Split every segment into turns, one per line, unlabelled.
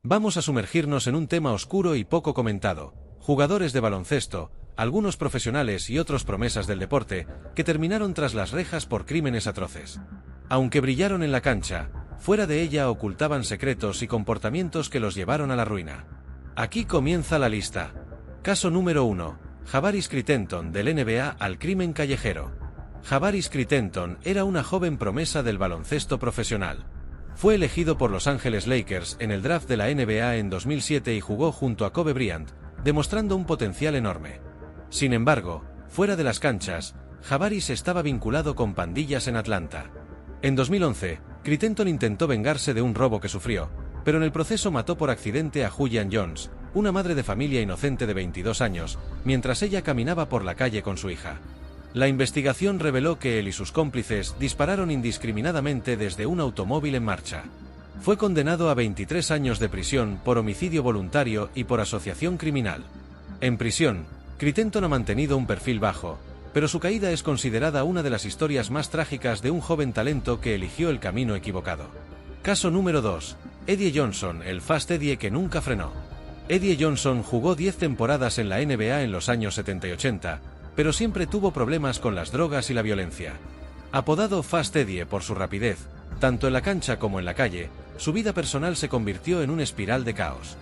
Vamos a sumergirnos en un tema oscuro y poco comentado: jugadores de baloncesto, algunos profesionales y otros promesas del deporte, que terminaron tras las rejas por crímenes atroces. Aunque brillaron en la cancha, fuera de ella ocultaban secretos y comportamientos que los llevaron a la ruina. Aquí comienza la lista. Caso número 1. Javaris Crittenton, del NBA al crimen callejero. Javaris Crittenton era una joven promesa del baloncesto profesional. Fue elegido por Los Ángeles Lakers en el draft de la NBA en 2007 y jugó junto a Kobe Bryant, demostrando un potencial enorme. Sin embargo, fuera de las canchas, Javaris estaba vinculado con pandillas en Atlanta. En 2011, Crittenton intentó vengarse de un robo que sufrió, pero en el proceso mató por accidente a Julian Jones, una madre de familia inocente de 22 años, mientras ella caminaba por la calle con su hija. La investigación reveló que él y sus cómplices dispararon indiscriminadamente desde un automóvil en marcha. Fue condenado a 23 años de prisión por homicidio voluntario y por asociación criminal. En prisión, Crittenton ha mantenido un perfil bajo, pero su caída es considerada una de las historias más trágicas de un joven talento que eligió el camino equivocado. Caso número 2. Eddie Johnson, el Fast Eddie que nunca frenó. Eddie Johnson jugó 10 temporadas en la NBA en los años 70 y 80, pero siempre tuvo problemas con las drogas y la violencia. Apodado Fast Eddie por su rapidez, tanto en la cancha como en la calle, su vida personal se convirtió en una espiral de caos.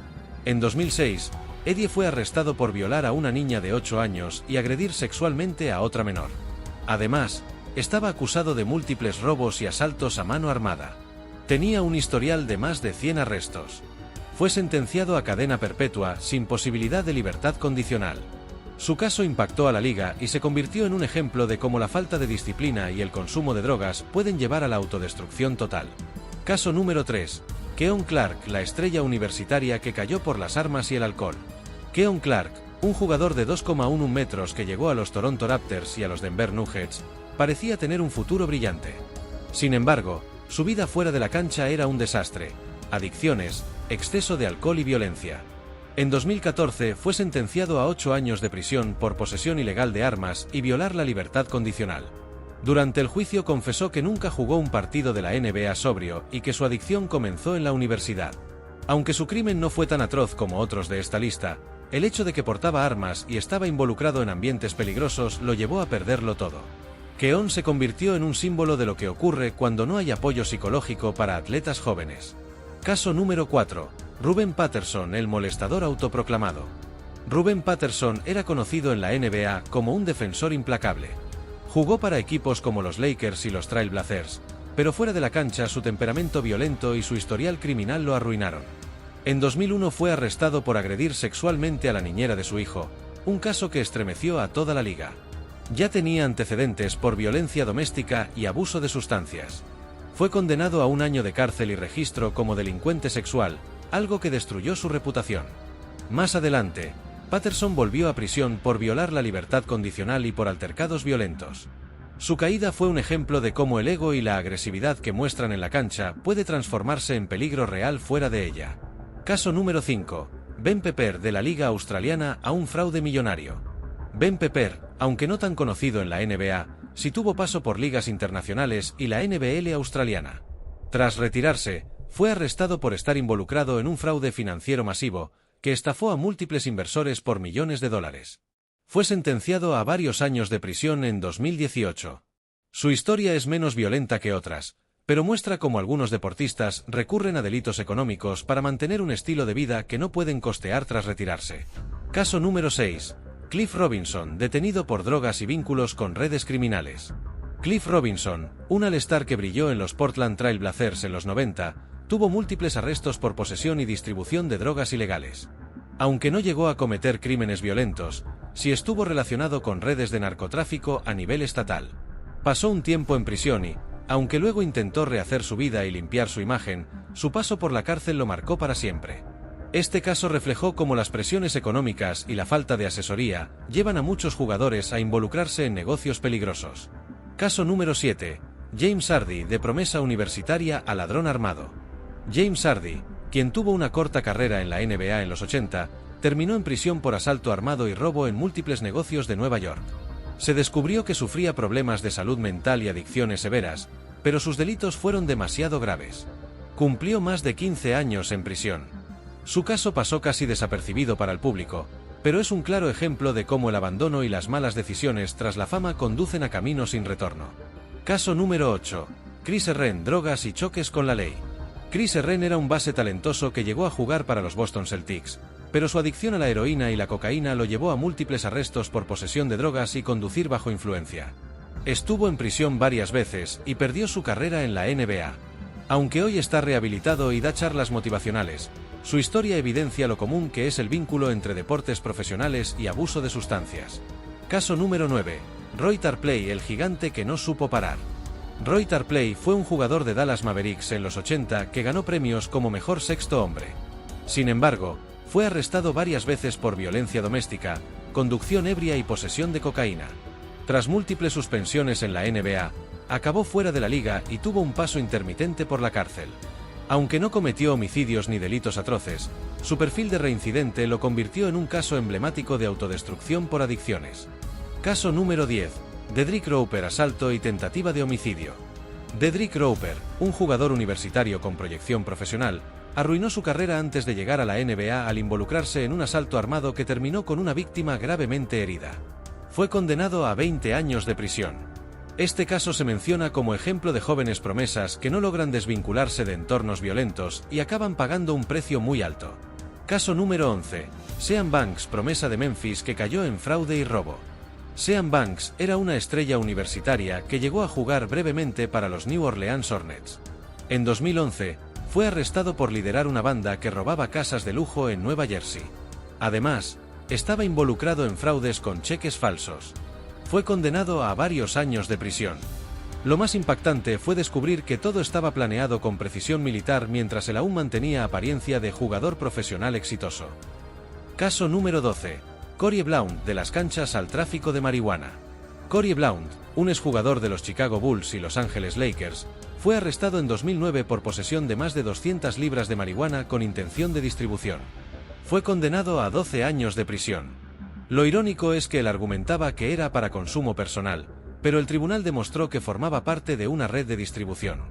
En 2006, Eddie fue arrestado por violar a una niña de 8 años y agredir sexualmente a otra menor. Además, estaba acusado de múltiples robos y asaltos a mano armada. Tenía un historial de más de 100 arrestos. Fue sentenciado a cadena perpetua sin posibilidad de libertad condicional. Su caso impactó a la liga y se convirtió en un ejemplo de cómo la falta de disciplina y el consumo de drogas pueden llevar a la autodestrucción total. Caso número 3. Keon Clark, la estrella universitaria que cayó por las armas y el alcohol. Keon Clark, un jugador de 2,1 metros que llegó a los Toronto Raptors y a los Denver Nuggets, parecía tener un futuro brillante. Sin embargo, su vida fuera de la cancha era un desastre: adicciones, exceso de alcohol y violencia. En 2014 fue sentenciado a 8 años de prisión por posesión ilegal de armas y violar la libertad condicional. Durante el juicio confesó que nunca jugó un partido de la NBA sobrio y que su adicción comenzó en la universidad. Aunque su crimen no fue tan atroz como otros de esta lista, el hecho de que portaba armas y estaba involucrado en ambientes peligrosos lo llevó a perderlo todo. Keon se convirtió en un símbolo de lo que ocurre cuando no hay apoyo psicológico para atletas jóvenes. Caso número 4. Ruben Patterson, el molestador autoproclamado. Ruben Patterson era conocido en la NBA como un defensor implacable. Jugó para equipos como los Lakers y los Trail Blazers, pero fuera de la cancha su temperamento violento y su historial criminal lo arruinaron. En 2001 fue arrestado por agredir sexualmente a la niñera de su hijo, un caso que estremeció a toda la liga. Ya tenía antecedentes por violencia doméstica y abuso de sustancias. Fue condenado a 1 año de cárcel y registro como delincuente sexual, algo que destruyó su reputación. Más adelante, Patterson volvió a prisión por violar la libertad condicional y por altercados violentos. Su caída fue un ejemplo de cómo el ego y la agresividad que muestran en la cancha puede transformarse en peligro real fuera de ella. Caso número 5. Ben Pepper, de la Liga Australiana a un fraude millonario. Ben Pepper, aunque no tan conocido en la NBA, sí tuvo paso por ligas internacionales y la NBL australiana. Tras retirarse, fue arrestado por estar involucrado en un fraude financiero masivo, que estafó a múltiples inversores por millones de dólares. Fue sentenciado a varios años de prisión en 2018. Su historia es menos violenta que otras, pero muestra cómo algunos deportistas recurren a delitos económicos para mantener un estilo de vida que no pueden costear tras retirarse. Caso número 6. Cliff Robinson, detenido por drogas y vínculos con redes criminales. Cliff Robinson, un all-star que brilló en los Portland Trail Blazers en los 90, tuvo múltiples arrestos por posesión y distribución de drogas ilegales. Aunque no llegó a cometer crímenes violentos, sí estuvo relacionado con redes de narcotráfico a nivel estatal. Pasó un tiempo en prisión y, aunque luego intentó rehacer su vida y limpiar su imagen, su paso por la cárcel lo marcó para siempre. Este caso reflejó cómo las presiones económicas y la falta de asesoría llevan a muchos jugadores a involucrarse en negocios peligrosos. Caso número 7. James Hardy, de promesa universitaria a ladrón armado. James Hardy, quien tuvo una corta carrera en la NBA en los 80, terminó en prisión por asalto armado y robo en múltiples negocios de Nueva York. Se descubrió que sufría problemas de salud mental y adicciones severas, pero sus delitos fueron demasiado graves. Cumplió más de 15 años en prisión. Su caso pasó casi desapercibido para el público, pero es un claro ejemplo de cómo el abandono y las malas decisiones tras la fama conducen a caminos sin retorno. Caso número 8. Chris Herren, drogas y choques con la ley. Chris Herren era un base talentoso que llegó a jugar para los Boston Celtics, pero su adicción a la heroína y la cocaína lo llevó a múltiples arrestos por posesión de drogas y conducir bajo influencia. Estuvo en prisión varias veces y perdió su carrera en la NBA. Aunque hoy está rehabilitado y da charlas motivacionales, su historia evidencia lo común que es el vínculo entre deportes profesionales y abuso de sustancias. Caso número 9. Roy Tarpley, el gigante que no supo parar. Roy Tarpley fue un jugador de Dallas Mavericks en los 80 que ganó premios como mejor sexto hombre. Sin embargo, fue arrestado varias veces por violencia doméstica, conducción ebria y posesión de cocaína. Tras múltiples suspensiones en la NBA, acabó fuera de la liga y tuvo un paso intermitente por la cárcel. Aunque no cometió homicidios ni delitos atroces, su perfil de reincidente lo convirtió en un caso emblemático de autodestrucción por adicciones. Caso número 10. Dedrick Roper, asalto y tentativa de homicidio. Dedrick Roper, un jugador universitario con proyección profesional, arruinó su carrera antes de llegar a la NBA al involucrarse en un asalto armado que terminó con una víctima gravemente herida. Fue condenado a 20 años de prisión. Este caso se menciona como ejemplo de jóvenes promesas que no logran desvincularse de entornos violentos y acaban pagando un precio muy alto. Caso número 11. Sean Banks, promesa de Memphis que cayó en fraude y robo. Sean Banks era una estrella universitaria que llegó a jugar brevemente para los New Orleans Hornets. En 2011, fue arrestado por liderar una banda que robaba casas de lujo en Nueva Jersey. Además, estaba involucrado en fraudes con cheques falsos. Fue condenado a varios años de prisión. Lo más impactante fue descubrir que todo estaba planeado con precisión militar mientras él aún mantenía apariencia de jugador profesional exitoso. Caso número 12. Corey Blount, de las canchas al tráfico de marihuana. Corey Blount, un exjugador de los Chicago Bulls y Los Ángeles Lakers, fue arrestado en 2009 por posesión de más de 200 libras de marihuana con intención de distribución. Fue condenado a 12 años de prisión. Lo irónico es que él argumentaba que era para consumo personal, pero el tribunal demostró que formaba parte de una red de distribución.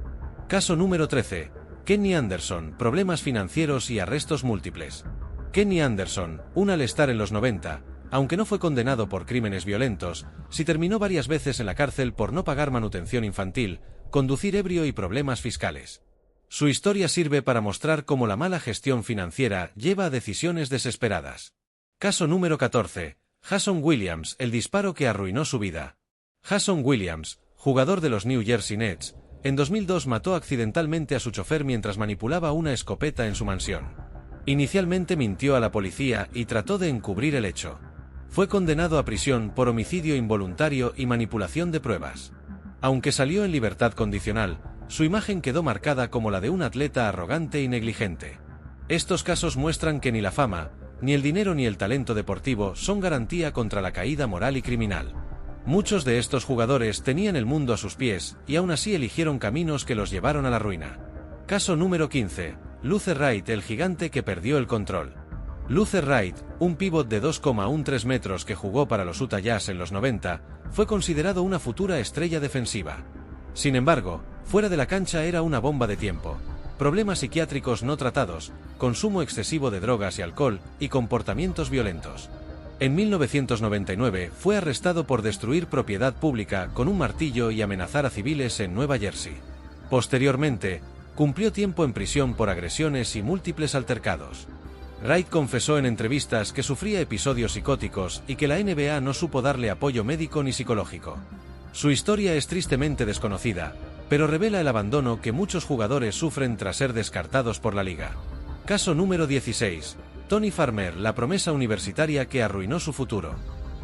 Caso número 13. Kenny Anderson, problemas financieros y arrestos múltiples. Kenny Anderson, un all-star en los 90, aunque no fue condenado por crímenes violentos, sí terminó varias veces en la cárcel por no pagar manutención infantil, conducir ebrio y problemas fiscales. Su historia sirve para mostrar cómo la mala gestión financiera lleva a decisiones desesperadas. Caso número 14. Jason Williams, el disparo que arruinó su vida. Jason Williams, jugador de los New Jersey Nets, en 2002 mató accidentalmente a su chofer mientras manipulaba una escopeta en su mansión. Inicialmente mintió a la policía y trató de encubrir el hecho. Fue condenado a prisión por homicidio involuntario y manipulación de pruebas. Aunque salió en libertad condicional, su imagen quedó marcada como la de un atleta arrogante y negligente. Estos casos muestran que ni la fama, ni el dinero ni el talento deportivo son garantía contra la caída moral y criminal. Muchos de estos jugadores tenían el mundo a sus pies y aún así eligieron caminos que los llevaron a la ruina. Caso número 15. Luther Wright, el gigante que perdió el control. Luther Wright, un pívot de 2,13 metros que jugó para los Utah Jazz en los 90, fue considerado una futura estrella defensiva. Sin embargo, fuera de la cancha era una bomba de tiempo. Problemas psiquiátricos no tratados, consumo excesivo de drogas y alcohol, y comportamientos violentos. En 1999 fue arrestado por destruir propiedad pública con un martillo y amenazar a civiles en Nueva Jersey. Posteriormente, cumplió tiempo en prisión por agresiones y múltiples altercados. Wright confesó en entrevistas que sufría episodios psicóticos y que la NBA no supo darle apoyo médico ni psicológico. Su historia es tristemente desconocida, pero revela el abandono que muchos jugadores sufren tras ser descartados por la liga. Caso número 16. Tony Farmer, la promesa universitaria que arruinó su futuro.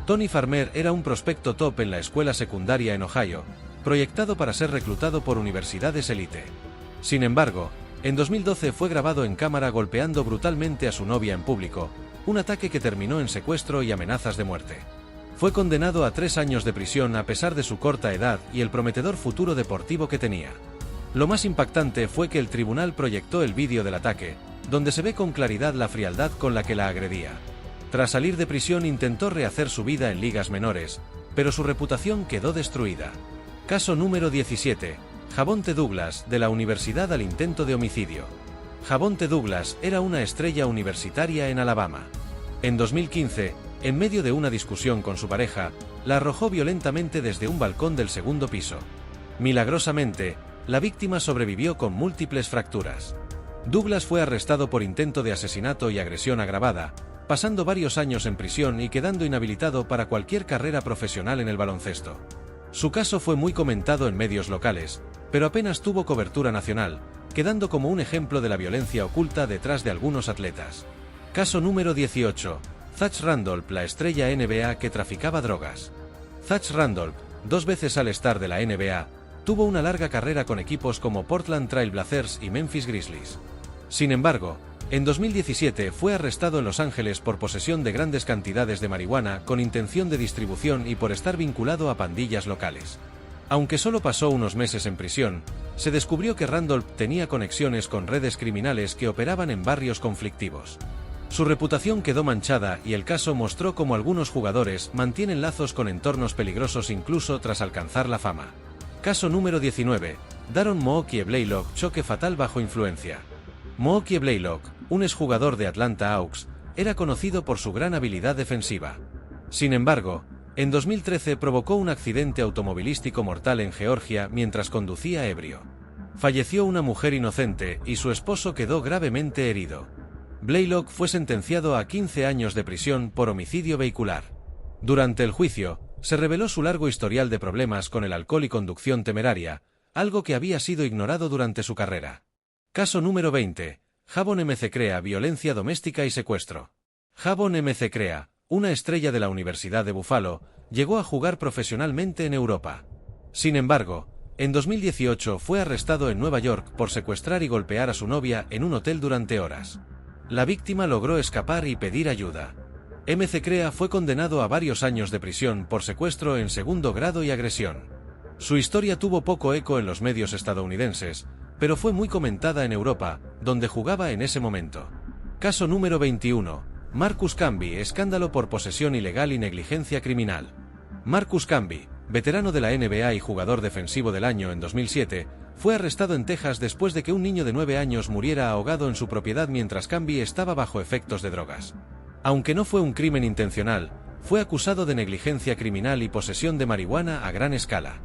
Tony Farmer era un prospecto top en la escuela secundaria en Ohio, proyectado para ser reclutado por universidades élite. Sin embargo, en 2012 fue grabado en cámara golpeando brutalmente a su novia en público, un ataque que terminó en secuestro y amenazas de muerte. Fue condenado a 3 años de prisión a pesar de su corta edad y el prometedor futuro deportivo que tenía. Lo más impactante fue que el tribunal proyectó el vídeo del ataque, donde se ve con claridad la frialdad con la que la agredía. Tras salir de prisión intentó rehacer su vida en ligas menores, pero su reputación quedó destruida. Caso número 17. Javonte Douglas, de la universidad al intento de homicidio. Javonte Douglas era una estrella universitaria en Alabama. En 2015, en medio de una discusión con su pareja, la arrojó violentamente desde un balcón del segundo piso. Milagrosamente, la víctima sobrevivió con múltiples fracturas. Douglas fue arrestado por intento de asesinato y agresión agravada, pasando varios años en prisión y quedando inhabilitado para cualquier carrera profesional en el baloncesto. Su caso fue muy comentado en medios locales, pero apenas tuvo cobertura nacional, quedando como un ejemplo de la violencia oculta detrás de algunos atletas. Caso número 18. Zach Randolph, la estrella NBA que traficaba drogas. Zach Randolph, 2 veces All-Star de la NBA, tuvo una larga carrera con equipos como Portland Trail Blazers y Memphis Grizzlies. Sin embargo, en 2017 fue arrestado en Los Ángeles por posesión de grandes cantidades de marihuana con intención de distribución y por estar vinculado a pandillas locales. Aunque solo pasó unos meses en prisión, se descubrió que Randolph tenía conexiones con redes criminales que operaban en barrios conflictivos. Su reputación quedó manchada y el caso mostró cómo algunos jugadores mantienen lazos con entornos peligrosos incluso tras alcanzar la fama. Caso número 19. Daron Mookie Blaylock, choque fatal bajo influencia. Mookie Blaylock, un exjugador de Atlanta Hawks, era conocido por su gran habilidad defensiva. Sin embargo, en 2013 provocó un accidente automovilístico mortal en Georgia mientras conducía ebrio. Falleció una mujer inocente y su esposo quedó gravemente herido. Blaylock fue sentenciado a 15 años de prisión por homicidio vehicular. Durante el juicio, se reveló su largo historial de problemas con el alcohol y conducción temeraria, algo que había sido ignorado durante su carrera. Caso número 20. Javon Mcrea, violencia doméstica y secuestro. Javon Mcrea, una estrella de la Universidad de Buffalo, llegó a jugar profesionalmente en Europa. Sin embargo, en 2018 fue arrestado en Nueva York por secuestrar y golpear a su novia en un hotel durante horas. La víctima logró escapar y pedir ayuda. Mcrea fue condenado a varios años de prisión por secuestro en segundo grado y agresión. Su historia tuvo poco eco en los medios estadounidenses, pero fue muy comentada en Europa, donde jugaba en ese momento. Caso número 21. Marcus Camby, escándalo por posesión ilegal y negligencia criminal. Marcus Camby, veterano de la NBA y jugador defensivo del año en 2007, fue arrestado en Texas después de que un niño de 9 años muriera ahogado en su propiedad mientras Camby estaba bajo efectos de drogas. Aunque no fue un crimen intencional, fue acusado de negligencia criminal y posesión de marihuana a gran escala.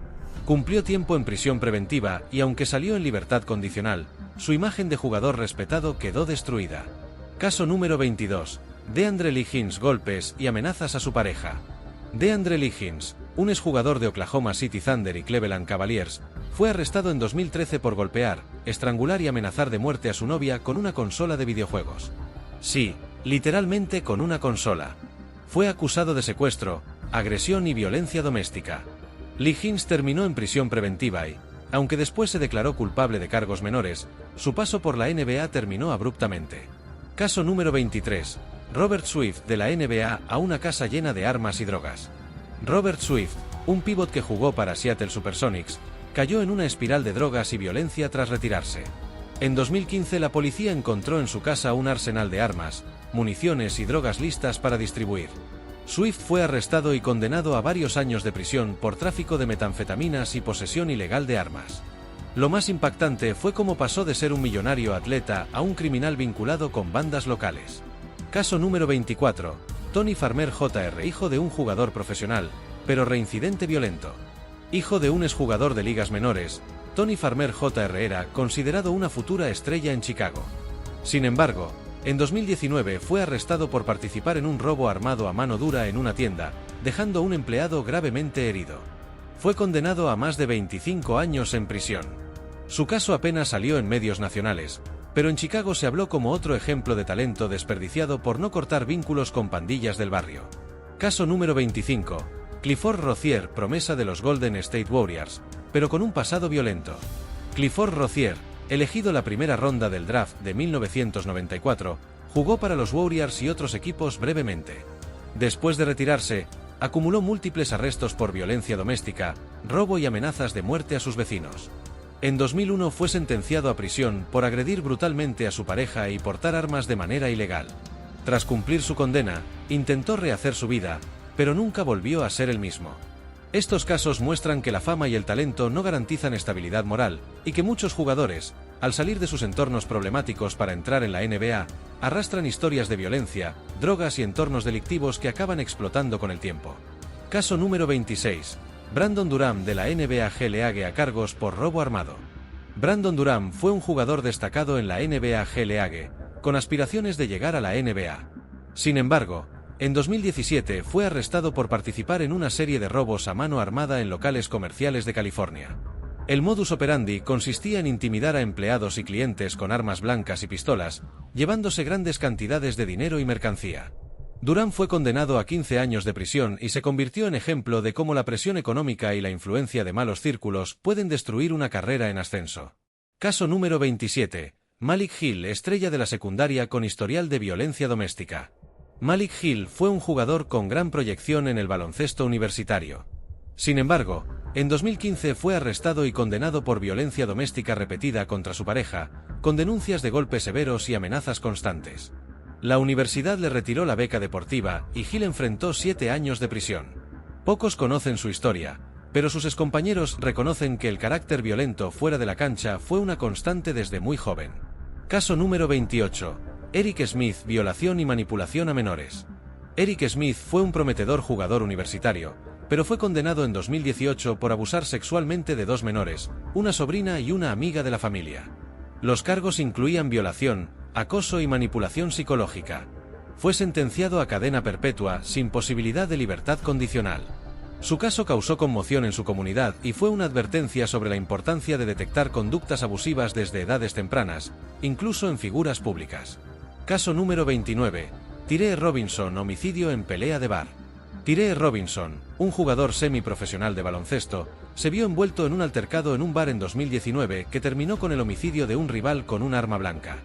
Cumplió tiempo en prisión preventiva y aunque salió en libertad condicional, su imagen de jugador respetado quedó destruida. Caso número 22. DeAndre Liggins, golpes y amenazas a su pareja. DeAndre Liggins, un exjugador de Oklahoma City Thunder y Cleveland Cavaliers, fue arrestado en 2013 por golpear, estrangular y amenazar de muerte a su novia con una consola de videojuegos. Sí, literalmente con una consola. Fue acusado de secuestro, agresión y violencia doméstica. Liggins terminó en prisión preventiva y, aunque después se declaró culpable de cargos menores, su paso por la NBA terminó abruptamente. Caso número 23. Robert Swift, de la NBA a una casa llena de armas y drogas. Robert Swift, un pívot que jugó para Seattle Supersonics, cayó en una espiral de drogas y violencia tras retirarse. En 2015 la policía encontró en su casa un arsenal de armas, municiones y drogas listas para distribuir. Swift fue arrestado y condenado a varios años de prisión por tráfico de metanfetaminas y posesión ilegal de armas. Lo más impactante fue cómo pasó de ser un millonario atleta a un criminal vinculado con bandas locales. Caso número 24. Tony Farmer Jr., hijo de un jugador profesional, pero reincidente violento. Hijo de un exjugador de ligas menores, Tony Farmer Jr. era considerado una futura estrella en Chicago. Sin embargo, en 2019 fue arrestado por participar en un robo armado a mano dura en una tienda, dejando a un empleado gravemente herido. Fue condenado a más de 25 años en prisión. Su caso apenas salió en medios nacionales, pero en Chicago se habló como otro ejemplo de talento desperdiciado por no cortar vínculos con pandillas del barrio. Caso número 25. Clifford Rozier, promesa de los Golden State Warriors, pero con un pasado violento. Clifford Rozier, elegido la primera ronda del draft de 1994, jugó para los Warriors y otros equipos brevemente. Después de retirarse, acumuló múltiples arrestos por violencia doméstica, robo y amenazas de muerte a sus vecinos. En 2001 fue sentenciado a prisión por agredir brutalmente a su pareja y portar armas de manera ilegal. Tras cumplir su condena, intentó rehacer su vida, pero nunca volvió a ser el mismo. Estos casos muestran que la fama y el talento no garantizan estabilidad moral, y que muchos jugadores, al salir de sus entornos problemáticos para entrar en la NBA, arrastran historias de violencia, drogas y entornos delictivos que acaban explotando con el tiempo. Caso número 26. Brandon Durham de la NBA G-League a cargos por robo armado. Brandon Durham fue un jugador destacado en la NBA G-League, con aspiraciones de llegar a la NBA. Sin embargo, en 2017 fue arrestado por participar en una serie de robos a mano armada en locales comerciales de California. El modus operandi consistía en intimidar a empleados y clientes con armas blancas y pistolas, llevándose grandes cantidades de dinero y mercancía. Durham fue condenado a 15 años de prisión y se convirtió en ejemplo de cómo la presión económica y la influencia de malos círculos pueden destruir una carrera en ascenso. Caso número 27. Malik Hill, estrella de la secundaria con historial de violencia doméstica. Malik Hill fue un jugador con gran proyección en el baloncesto universitario. Sin embargo, en 2015 fue arrestado y condenado por violencia doméstica repetida contra su pareja, con denuncias de golpes severos y amenazas constantes. La universidad le retiró la beca deportiva y Hill enfrentó 7 años de prisión. Pocos conocen su historia, pero sus excompañeros reconocen que el carácter violento fuera de la cancha fue una constante desde muy joven. Caso número 28. Eric Smith, violación y manipulación a menores. Eric Smith fue un prometedor jugador universitario, pero fue condenado en 2018 por abusar sexualmente de 2 menores, una sobrina y una amiga de la familia. Los cargos incluían violación, acoso y manipulación psicológica. Fue sentenciado a cadena perpetua sin posibilidad de libertad condicional. Su caso causó conmoción en su comunidad y fue una advertencia sobre la importancia de detectar conductas abusivas desde edades tempranas, incluso en figuras públicas. Caso número 29. Tyree Robinson, homicidio en pelea de bar. Tyree Robinson, un jugador semiprofesional de baloncesto, se vio envuelto en un altercado en un bar en 2019 que terminó con el homicidio de un rival con un arma blanca.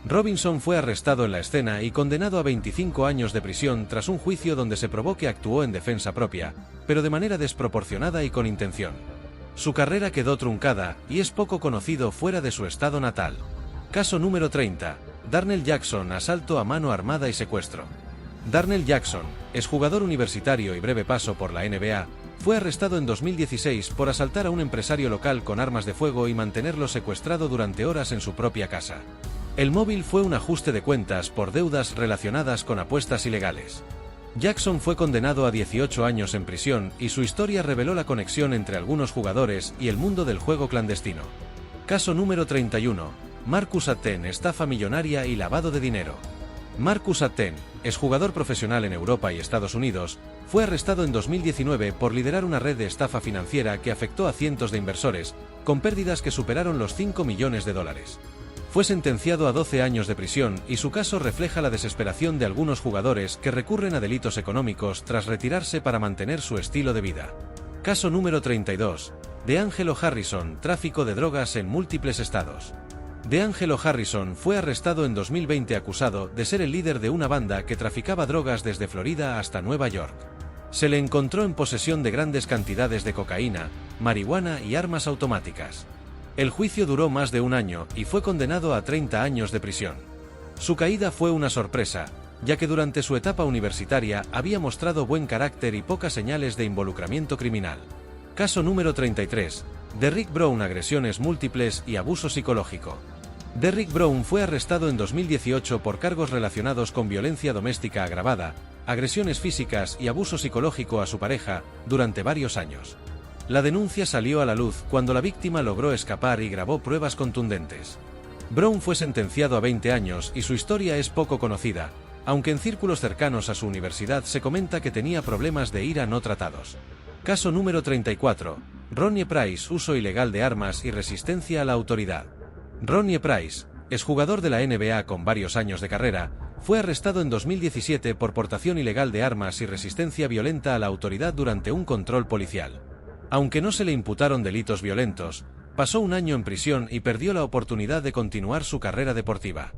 Robinson fue arrestado en la escena y condenado a 25 años de prisión tras un juicio donde se probó que actuó en defensa propia, pero de manera desproporcionada y con intención. Su carrera quedó truncada y es poco conocido fuera de su estado natal. Caso número 30. Darnell Jackson, asalto a mano armada y secuestro. Darnell Jackson, exjugador universitario y breve paso por la NBA, fue arrestado en 2016 por asaltar a un empresario local con armas de fuego y mantenerlo secuestrado durante horas en su propia casa. El móvil fue un ajuste de cuentas por deudas relacionadas con apuestas ilegales. Jackson fue condenado a 18 años en prisión y su historia reveló la conexión entre algunos jugadores y el mundo del juego clandestino. Caso número 31. Marcus Atten, estafa millonaria y lavado de dinero. Marcus Atten, exjugador profesional en Europa y Estados Unidos, fue arrestado en 2019 por liderar una red de estafa financiera que afectó a cientos de inversores, con pérdidas que superaron los 5 millones de dólares. Fue sentenciado a 12 años de prisión y su caso refleja la desesperación de algunos jugadores que recurren a delitos económicos tras retirarse para mantener su estilo de vida. Caso número 32. DeAngelo Harrison, tráfico de drogas en múltiples estados. DeAngelo Harrison fue arrestado en 2020 acusado de ser el líder de una banda que traficaba drogas desde Florida hasta Nueva York. Se le encontró en posesión de grandes cantidades de cocaína, marihuana y armas automáticas. El juicio duró más de un año y fue condenado a 30 años de prisión. Su caída fue una sorpresa, ya que durante su etapa universitaria había mostrado buen carácter y pocas señales de involucramiento criminal. Caso número 33. Derrick Brown, agresiones múltiples y abuso psicológico. Derrick Brown fue arrestado en 2018 por cargos relacionados con violencia doméstica agravada, agresiones físicas y abuso psicológico a su pareja durante varios años. La denuncia salió a la luz cuando la víctima logró escapar y grabó pruebas contundentes. Brown fue sentenciado a 20 años y su historia es poco conocida, aunque en círculos cercanos a su universidad se comenta que tenía problemas de ira no tratados. Caso número 34. Ronnie Price, uso ilegal de armas y resistencia a la autoridad. Ronnie Price, exjugador de la NBA con varios años de carrera, fue arrestado en 2017 por portación ilegal de armas y resistencia violenta a la autoridad durante un control policial. Aunque no se le imputaron delitos violentos, pasó un año en prisión y perdió la oportunidad de continuar su carrera deportiva.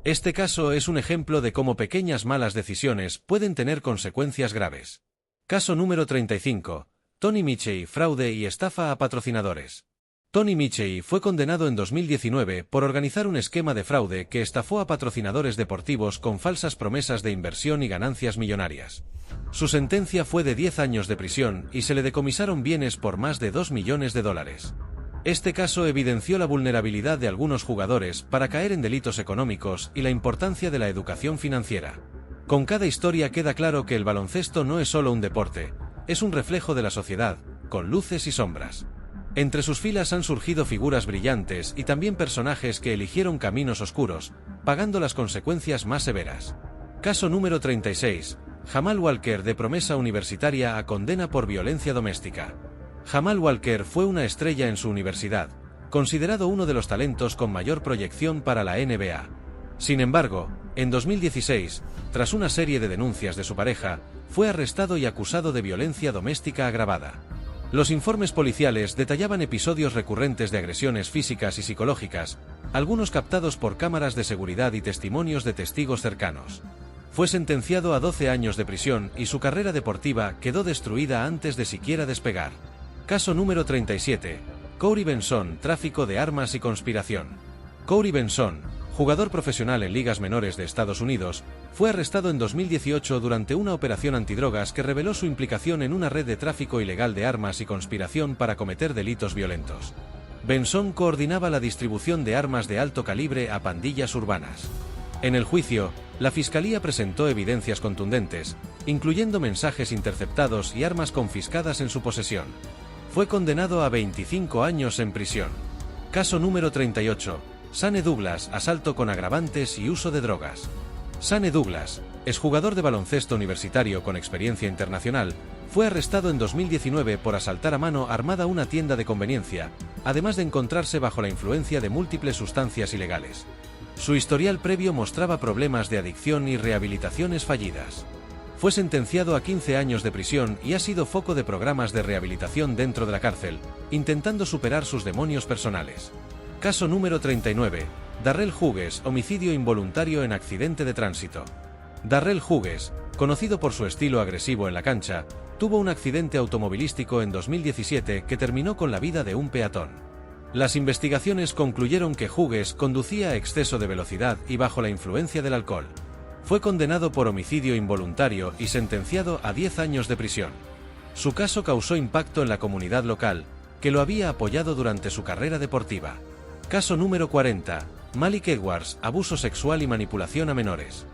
Este caso es un ejemplo de cómo pequeñas malas decisiones pueden tener consecuencias graves. Caso número 35. Tony Michey, fraude y estafa a patrocinadores. Tony Michey fue condenado en 2019 por organizar un esquema de fraude que estafó a patrocinadores deportivos con falsas promesas de inversión y ganancias millonarias. Su sentencia fue de 10 años de prisión y se le decomisaron bienes por más de $2 millones. Este caso evidenció la vulnerabilidad de algunos jugadores para caer en delitos económicos y la importancia de la educación financiera. Con cada historia queda claro que el baloncesto no es solo un deporte, es un reflejo de la sociedad, con luces y sombras. Entre sus filas han surgido figuras brillantes y también personajes que eligieron caminos oscuros, pagando las consecuencias más severas. Caso número 36. Jamal Walker, de promesa universitaria a condena por violencia doméstica. Jamal Walker fue una estrella en su universidad, considerado uno de los talentos con mayor proyección para la NBA. Sin embargo, en 2016, tras una serie de denuncias de su pareja, fue arrestado y acusado de violencia doméstica agravada. Los informes policiales detallaban episodios recurrentes de agresiones físicas y psicológicas, algunos captados por cámaras de seguridad y testimonios de testigos cercanos. Fue sentenciado a 12 años de prisión y su carrera deportiva quedó destruida antes de siquiera despegar. Caso número 37. Corey Benson, tráfico de armas y conspiración. Corey Benson, jugador profesional en ligas menores de Estados Unidos, fue arrestado en 2018 durante una operación antidrogas que reveló su implicación en una red de tráfico ilegal de armas y conspiración para cometer delitos violentos. Benson coordinaba la distribución de armas de alto calibre a pandillas urbanas. En el juicio, la fiscalía presentó evidencias contundentes, incluyendo mensajes interceptados y armas confiscadas en su posesión. Fue condenado a 25 años en prisión. Caso número 38. Shane Douglas, asalto con agravantes y uso de drogas. Shane Douglas, exjugador de baloncesto universitario con experiencia internacional, fue arrestado en 2019 por asaltar a mano armada una tienda de conveniencia, además de encontrarse bajo la influencia de múltiples sustancias ilegales. Su historial previo mostraba problemas de adicción y rehabilitaciones fallidas. Fue sentenciado a 15 años de prisión y ha sido foco de programas de rehabilitación dentro de la cárcel, intentando superar sus demonios personales. Caso número 39. Darrell Hughes, homicidio involuntario en accidente de tránsito. Darrell Hughes, conocido por su estilo agresivo en la cancha, tuvo un accidente automovilístico en 2017 que terminó con la vida de un peatón. Las investigaciones concluyeron que Hughes conducía a exceso de velocidad y bajo la influencia del alcohol. Fue condenado por homicidio involuntario y sentenciado a 10 años de prisión. Su caso causó impacto en la comunidad local, que lo había apoyado durante su carrera deportiva. Caso número 40. Malik Edwards, abuso sexual y manipulación a menores.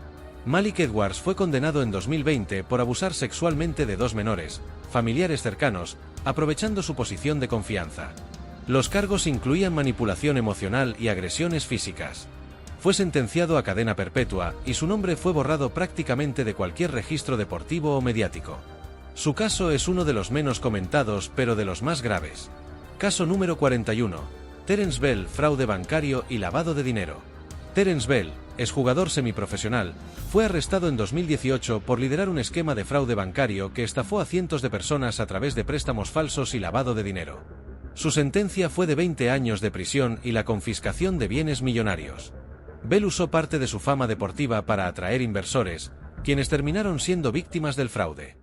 Malik Edwards fue condenado en 2020 por abusar sexualmente de 2 menores, familiares cercanos, aprovechando su posición de confianza. Los cargos incluían manipulación emocional y agresiones físicas. Fue sentenciado a cadena perpetua y su nombre fue borrado prácticamente de cualquier registro deportivo o mediático. Su caso es uno de los menos comentados pero de los más graves. Caso número 41. Terence Bell, fraude bancario y lavado de dinero. Terence Bell, exjugador semiprofesional, fue arrestado en 2018 por liderar un esquema de fraude bancario que estafó a cientos de personas a través de préstamos falsos y lavado de dinero. Su sentencia fue de 20 años de prisión y la confiscación de bienes millonarios. Bell usó parte de su fama deportiva para atraer inversores, quienes terminaron siendo víctimas del fraude.